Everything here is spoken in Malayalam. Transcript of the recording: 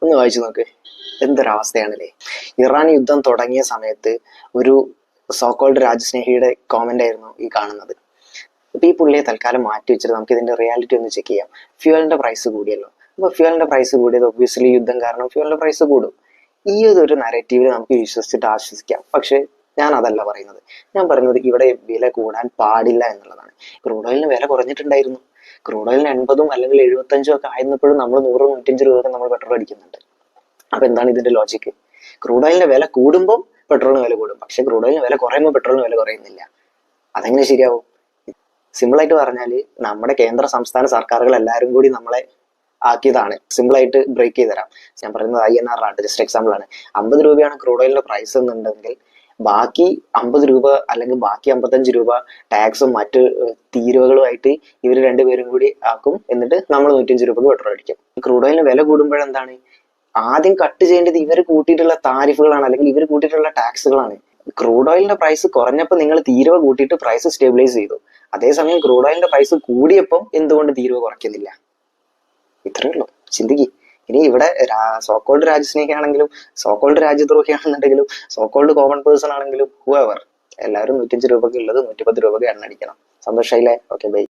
ഒന്ന് വായിച്ചു നോക്ക്, എന്തൊരവസ്ഥയാണല്ലേ. ഇറാൻ യുദ്ധം തുടങ്ങിയ സമയത്ത് ഒരു സോക്കോൾഡ് രാജ്യസ്നേഹിയുടെ കോമന്റ് ആയിരുന്നു ഈ കാണുന്നത്. അപ്പൊ ഈ പുള്ളിയെ തൽക്കാലം മാറ്റി വെച്ചിട്ട് നമുക്ക് ഇതിന്റെ റിയാലിറ്റി ഒന്ന് ചെക്ക് ചെയ്യാം. ഫ്യൂവലിന്റെ പ്രൈസ് കൂടിയല്ലോ. അപ്പൊ ഫ്യൂവലിന്റെ പ്രൈസ് കൂടിയത് ഒബ്വിയസ്ലി യുദ്ധം കാരണം ഫ്യൂവലിന്റെ പ്രൈസ് കൂടും. ഈ ഒരു നരേറ്റീവിൽ നമുക്ക് വിശ്വസിച്ചിട്ട് ആശ്വസിക്കാം. പക്ഷെ ഞാൻ അതല്ല പറയുന്നത്. ഞാൻ പറയുന്നത് ഇവിടെ വില കൂടാൻ പാടില്ല എന്നുള്ളതാണ്. ക്രൂഡ് ഓയിലിന് വില കുറഞ്ഞിട്ടുണ്ടായിരുന്നു. ക്രൂഡ് ഓയിലിന് 80 അല്ലെങ്കിൽ 75 ഒക്കെ ആയിരുന്നപ്പോഴും നമ്മൾ 100-105 രൂപ നമ്മൾ പെട്രോൾ അടിക്കുന്നുണ്ട്. അപ്പൊ എന്താണ് ഇതിന്റെ ലോജിക്ക്? ക്രൂഡ് ഓയിലിന്റെ വില കൂടുമ്പോൾ പെട്രോളിന് വില കൂടും, പക്ഷെ ക്രൂഡ് ഓയിലിന് വില കുറയുമ്പോൾ പെട്രോളിന് വില കുറയുന്നില്ല. അതെങ്ങനെ ശരിയാവും? സിമ്പിൾ ആയിട്ട് പറഞ്ഞാല് നമ്മുടെ കേന്ദ്ര സംസ്ഥാന സർക്കാരുകൾ എല്ലാവരും കൂടി നമ്മളെ ആക്കിയതാണ്. സിമ്പിൾ ആയിട്ട് ബ്രേക്ക് ചെയ്ത് തരാം. ഞാൻ പറയുന്നത് INR ആണ്, ജസ്റ്റ് എക്സാമ്പിൾ ആണ്. 50 രൂപയാണ് ക്രൂഡ് ഓയിലിന്റെ പ്രൈസ് എന്നുണ്ടെങ്കിൽ ബാക്കി 50 രൂപ അല്ലെങ്കിൽ ബാക്കി 55 രൂപ ടാക്സും മറ്റ് തീരുവകളുമായിട്ട് ഇവർ രണ്ടുപേരും കൂടി ആക്കും. എന്നിട്ട് നമ്മൾ 105 രൂപക്ക് പെട്രോൾ അടിക്കും. ക്രൂഡ് ഓയിലിന് വില കൂടുമ്പോഴെന്താണ് ആദ്യം കട്ട് ചെയ്യേണ്ടത് ഇവർ കൂട്ടിയിട്ടുള്ള താരിഫുകളാണ്, അല്ലെങ്കിൽ ഇവർ കൂട്ടിയിട്ടുള്ള ടാക്സുകളാണ്. ക്രൂഡ് ഓയിലിന്റെ പ്രൈസ് കുറഞ്ഞപ്പോൾ നിങ്ങൾ തീരുവ കൂട്ടിയിട്ട് പ്രൈസ് സ്റ്റെബിലൈസ് ചെയ്തു. അതേസമയം ക്രൂഡ് ഓയിലിന്റെ പ്രൈസ് കൂടിയപ്പോൾ എന്തുകൊണ്ട് തീരുവ കുറയ്ക്കുന്നില്ല? ഇത്രയേ ഉള്ളൂ. ചിന്തിക്ക്. ഇനി ഇവിടെ സോക്കോൾഡ് രാജ്യസ്നേഹിയാണെങ്കിലും സോക്കോൾഡ് രാജ്യദ്രോഹിയാണെന്നുണ്ടെങ്കിലും സോക്കോൾഡ് കോമൺ പേഴ്സൺ ആണെങ്കിലും ഹൂഎവർ, എല്ലാവരും 105 രൂപയ്ക്ക് ഉള്ളത് 110 രൂപയ്ക്ക് എണ്ണ അടിക്കണം. സന്തോഷമായില്ലേ? Okay, by.